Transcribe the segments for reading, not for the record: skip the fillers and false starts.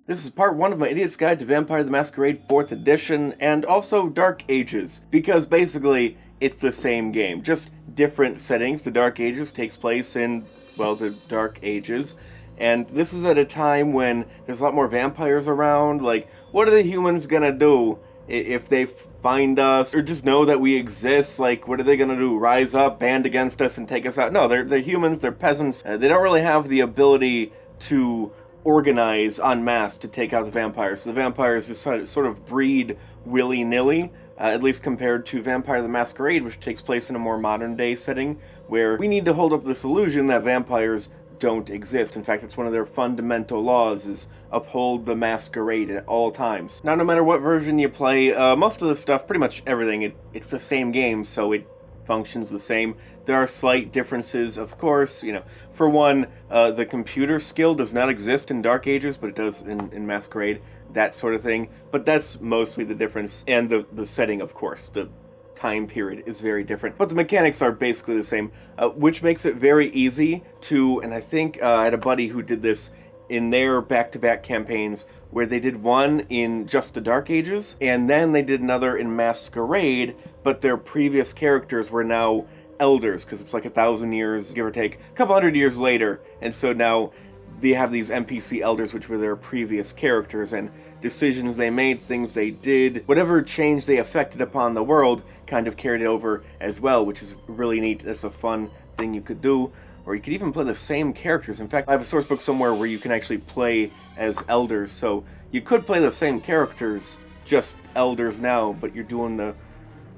This is part 1 of my Idiot's Guide to Vampire the Masquerade 4th edition, and also Dark Ages, because basically it's the same game, just different settings. The Dark Ages takes place in, well, the Dark Ages, and this is at a time when there's a lot more vampires around. Like, what are the humans gonna do if they find us, or just know that we exist? Like, what are they gonna do? Rise up, band against us, and take us out? No, they're humans, they're peasants. They don't really have the ability to organize en masse to take out the vampires. So the vampires just sort of breed willy-nilly, at least compared to Vampire the Masquerade, which takes place in a more modern-day setting, where we need to hold up this illusion that vampires don't exist. In fact, it's one of their fundamental laws, is uphold the masquerade at all times. Now, no matter what version you play, most of the stuff, pretty much everything, it's the same game, so it functions the same. There are slight differences, of course. For one, the computer skill does not exist in Dark Ages, but it does in Masquerade, that sort of thing. But that's mostly the difference. And the setting, of course. The time period is very different. But the mechanics are basically the same, which makes it very easy to, and I think I had a buddy who did this in their back-to-back campaigns, where they did one in just the Dark Ages, and then they did another in Masquerade, but their previous characters were now elders, because it's like 1,000 years, give or take, a couple hundred years later, and so now they have these NPC elders, which were their previous characters, and decisions they made, things they did, whatever change they affected upon the world, kind of carried over as well, which is really neat. That's a fun thing you could do. Or you could even play the same characters. In fact, I have a source book somewhere where you can actually play as elders, so you could play the same characters, just elders now, but you're doing the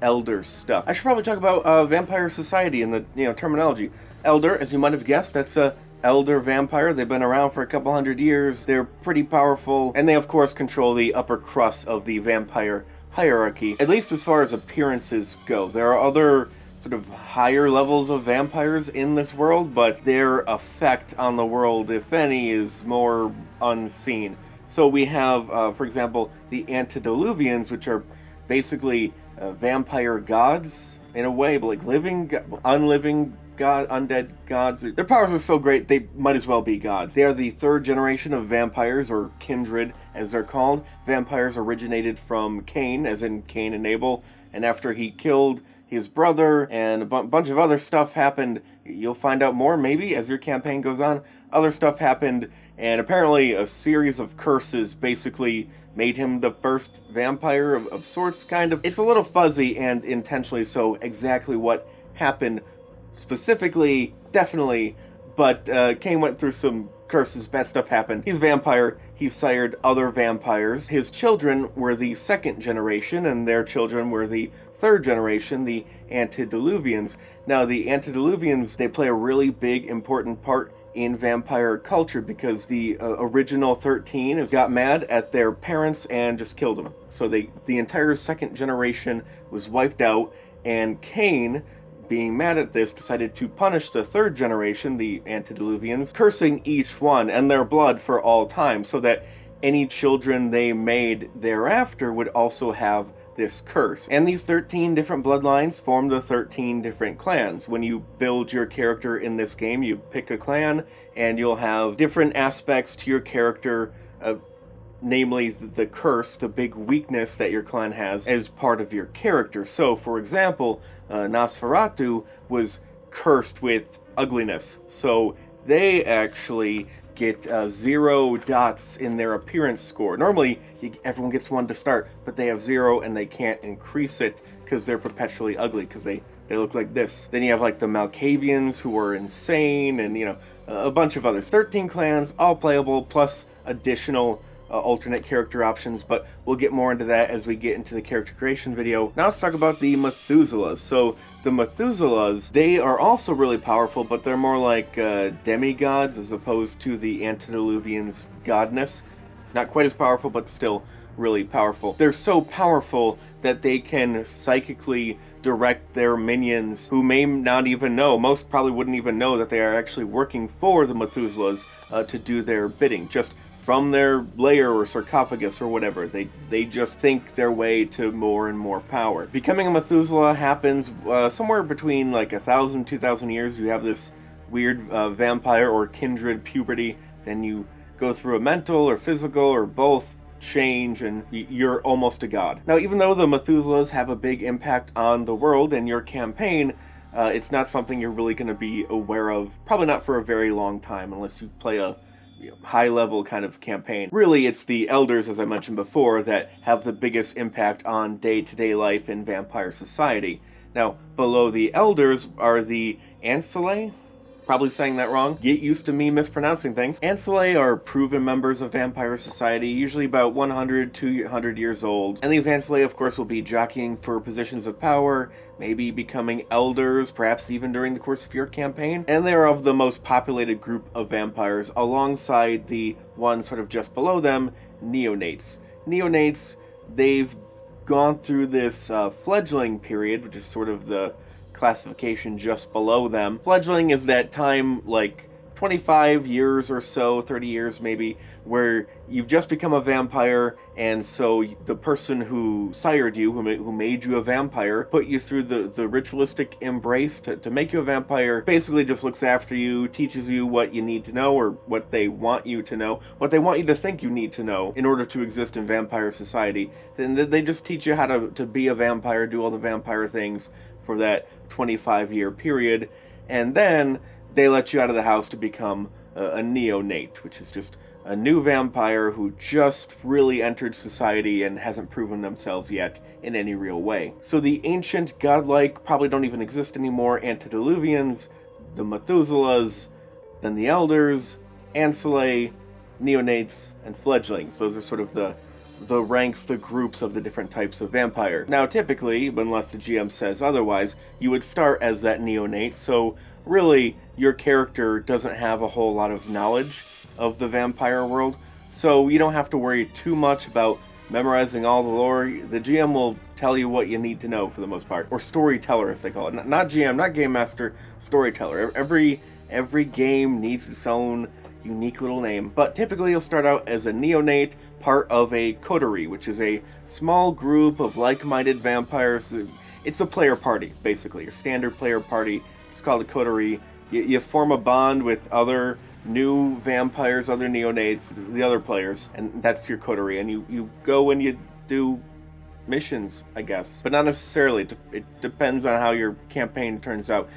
elder stuff. I should probably talk about Vampire Society and the terminology. Elder, as you might have guessed, that's a elder vampire. They've been around for a couple hundred years. They're pretty powerful, and they of course control the upper crust of the vampire hierarchy, at least as far as appearances go. There are other sort of higher levels of vampires in this world, but their effect on the world, if any, is more unseen. So we have, for example, the antediluvians, which are basically vampire gods in a way, but like living, unliving god, undead gods. Their powers are so great they might as well be gods. They are the third generation of vampires, or kindred as they're called. Vampires originated from Cain, as in Cain and Abel, and after he killed his brother and a bunch of other stuff happened. You'll find out more maybe as your campaign goes on. Other stuff happened, and apparently a series of curses basically made him the first vampire of sorts, kind of. It's a little fuzzy, and intentionally so, exactly what happened specifically, definitely, but Cain went through some curses, bad stuff happened. He's a vampire, he sired other vampires. His children were the second generation, and their children were the third generation, the antediluvians. Now, the antediluvians, they play a really big, important part in vampire culture, because the original 13 got mad at their parents and just killed them. So the entire second generation was wiped out, and Cain, being mad at this, decided to punish the third generation, the antediluvians, cursing each one and their blood for all time, so that any children they made thereafter would also have this curse. And these 13 different bloodlines form the 13 different clans. When you build your character in this game, you pick a clan, and you'll have different aspects to your character, namely the curse, the big weakness that your clan has, as part of your character. So, for example, Nosferatu was cursed with ugliness, so they actually get 0 dots in their appearance score. Normally, everyone gets 1 to start, but they have 0 and they can't increase it because they're perpetually ugly, because they look like this. Then you have like the Malkavians, who are insane, and a bunch of others. 13 clans, all playable, plus additional alternate character options, but we'll get more into that as we get into the character creation video. Now let's talk about the Methuselahs. So the Methuselahs, they are also really powerful, but they're more like demigods as opposed to the antediluvians' godness. Not quite as powerful, but still really powerful. They're so powerful that they can psychically direct their minions, who may not even know, most probably wouldn't even know that they are actually working for the Methuselahs, to do their bidding. Just from their lair or sarcophagus or whatever. They just think their way to more and more power. Becoming a Methuselah happens somewhere between like 1,000, 2,000 years. You have this weird vampire or kindred puberty, then you go through a mental or physical or both change, and you're almost a god. Now, even though the Methuselahs have a big impact on the world and your campaign, it's not something you're really going to be aware of, probably not for a very long time, unless you play a high-level kind of campaign. Really, it's the Elders, as I mentioned before, that have the biggest impact on day-to-day life in vampire society. Now, below the Elders are the Ancillae. Probably saying that wrong. Get used to me mispronouncing things. Ancillae are proven members of vampire society, usually about 100, 200 years old. And these Ancillae, of course, will be jockeying for positions of power, maybe becoming elders, perhaps even during the course of your campaign. And they are of the most populated group of vampires, alongside the one sort of just below them, Neonates. Neonates, they've gone through this fledgling period, which is sort of the classification just below them. Fledgling is that time, like 25 years or so, 30 years maybe, where you've just become a vampire, and so the person who sired you, who made you a vampire, put you through the ritualistic embrace to make you a vampire, basically just looks after you, teaches you what you need to know, or what they want you to know, what they want you to think you need to know in order to exist in vampire society. Then they just teach you how to be a vampire, do all the vampire things for that 25-year period, and then they let you out of the house to become a neonate, which is just a new vampire who just really entered society and hasn't proven themselves yet in any real way. So the ancient, godlike, probably don't even exist anymore, antediluvians, the Methuselahs, then the Elders, Ancillae, Neonates, and Fledglings. Those are sort of the ranks, the groups of the different types of vampire. Now, typically, unless the GM says otherwise, you would start as that neonate, so really, your character doesn't have a whole lot of knowledge of the vampire world, so you don't have to worry too much about memorizing all the lore. The GM will tell you what you need to know for the most part, or storyteller as they call it. Not GM, not game master, storyteller. Every game needs its own unique little name, but typically you'll start out as a neonate, part of a coterie, which is a small group of like-minded vampires. It's a player party, basically, your standard player party. It's called a coterie. You form a bond with other new vampires, other neonates, the other players, and that's your coterie. And you go and you do missions, I guess. But not necessarily. It depends on how your campaign turns out.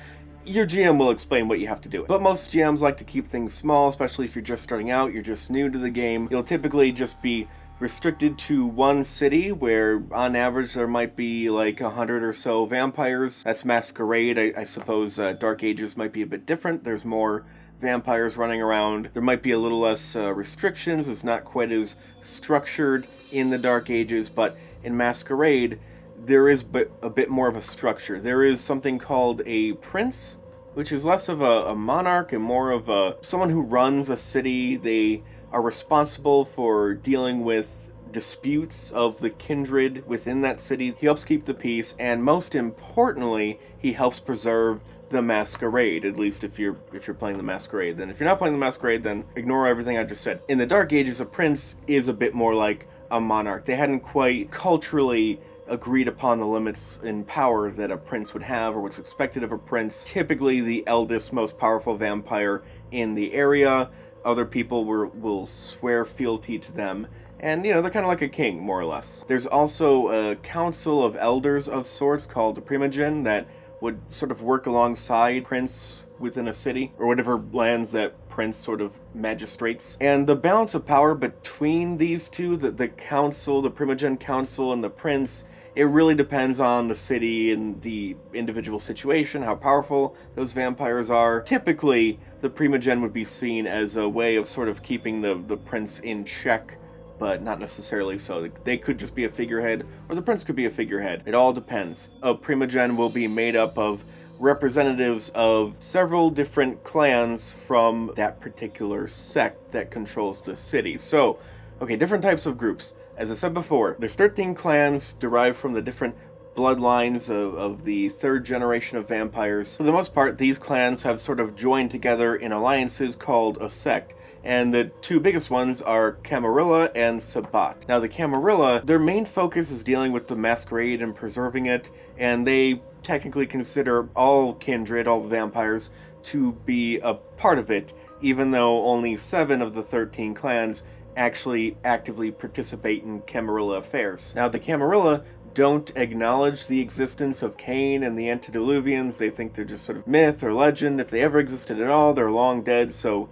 Your GM will explain what you have to do. But most GMs like to keep things small, especially if you're just starting out, you're just new to the game. You'll typically just be restricted to one city, where on average there might be like 100 or so vampires. That's Masquerade. I suppose Dark Ages might be a bit different. There's more vampires running around. There might be a little less restrictions. It's not quite as structured in the Dark Ages, but in Masquerade, there is a bit more of a structure. There is something called a prince, which is less of a monarch and more of someone who runs a city. They are responsible for dealing with disputes of the kindred within that city. He helps keep the peace, and most importantly, he helps preserve the Masquerade, at least if you're playing the Masquerade. Then if you're not playing the Masquerade, then ignore everything I just said. In the Dark Ages, a prince is a bit more like a monarch. They hadn't quite culturally agreed upon the limits in power that a prince would have, or what's expected of a prince. Typically the eldest, most powerful vampire in the area. Other people will swear fealty to them, and they're kind of like a king, more or less. There's also a council of elders of sorts called a primogen that would sort of work alongside prince within a city, or whatever lands that prince sort of magistrates. And the balance of power between these two, the council, the primogen council, and the prince, it really depends on the city and the individual situation, how powerful those vampires are. Typically, the primogen would be seen as a way of sort of keeping the prince in check, but not necessarily so. They could just be a figurehead, or the prince could be a figurehead. It all depends. A primogen will be made up of representatives of several different clans from that particular sect that controls the city. So, okay, different types of groups. As I said before, there's 13 clans derived from the different bloodlines of the third generation of vampires. For the most part, these clans have sort of joined together in alliances called a sect. And the two biggest ones are Camarilla and Sabbat. Now the Camarilla, their main focus is dealing with the Masquerade and preserving it, and they technically consider all kindred, all the vampires, to be a part of it, even though only 7 of the 13 clans actually actively participate in Camarilla affairs. Now, the Camarilla don't acknowledge the existence of Cain and the antediluvians. They think they're just sort of myth or legend. If they ever existed at all, they're long dead, so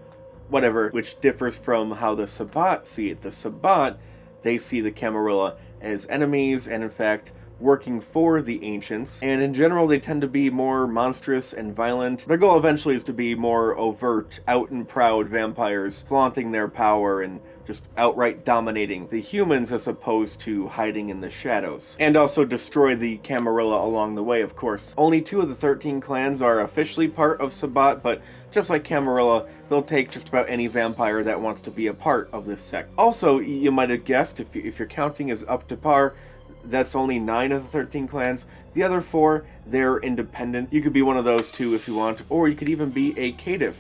whatever, which differs from how the Sabbat see it. The Sabbat, they see the Camarilla as enemies, and in fact, working for the ancients, and in general they tend to be more monstrous and violent. Their goal eventually is to be more overt, out and proud vampires, flaunting their power and just outright dominating the humans as opposed to hiding in the shadows. And also destroy the Camarilla along the way, of course. Only 2 of the 13 clans are officially part of Sabbat, but just like Camarilla, they'll take just about any vampire that wants to be a part of this sect. Also, you might have guessed, if your counting is up to par, that's only 9 of the 13 clans. The other 4, they're independent. You could be one of those 2 if you want, or you could even be a caitiff,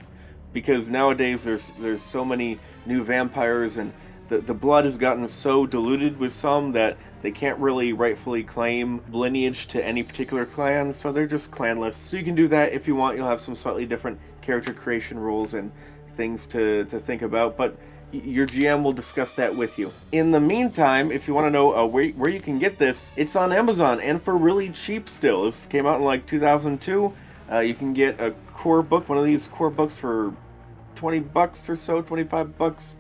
because nowadays there's so many new vampires, and the blood has gotten so diluted with some that they can't really rightfully claim lineage to any particular clan, so they're just clanless. So you can do that if you want. You'll have some slightly different character creation rules and things to think about, but your GM will discuss that with you. In the meantime, if you want to know where you can get this, it's on Amazon, and for really cheap still. This came out in like 2002. You can get a core book, one of these core books, for $20 or so, $25,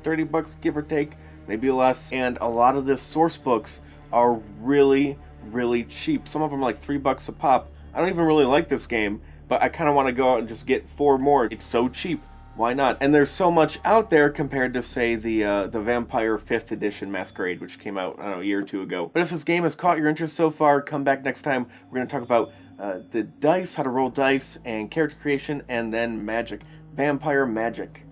$30, give or take, maybe less. And a lot of the source books are really, really cheap. Some of them are like $3 a pop. I don't even really like this game, but I kind of want to go out and just get 4 more. It's so cheap. Why not? And there's so much out there compared to, say, the Vampire 5th Edition Masquerade, which came out, I don't know, a year or 2 ago. But if this game has caught your interest so far, come back next time. We're going to talk about the dice, how to roll dice, and character creation, and then magic. Vampire magic.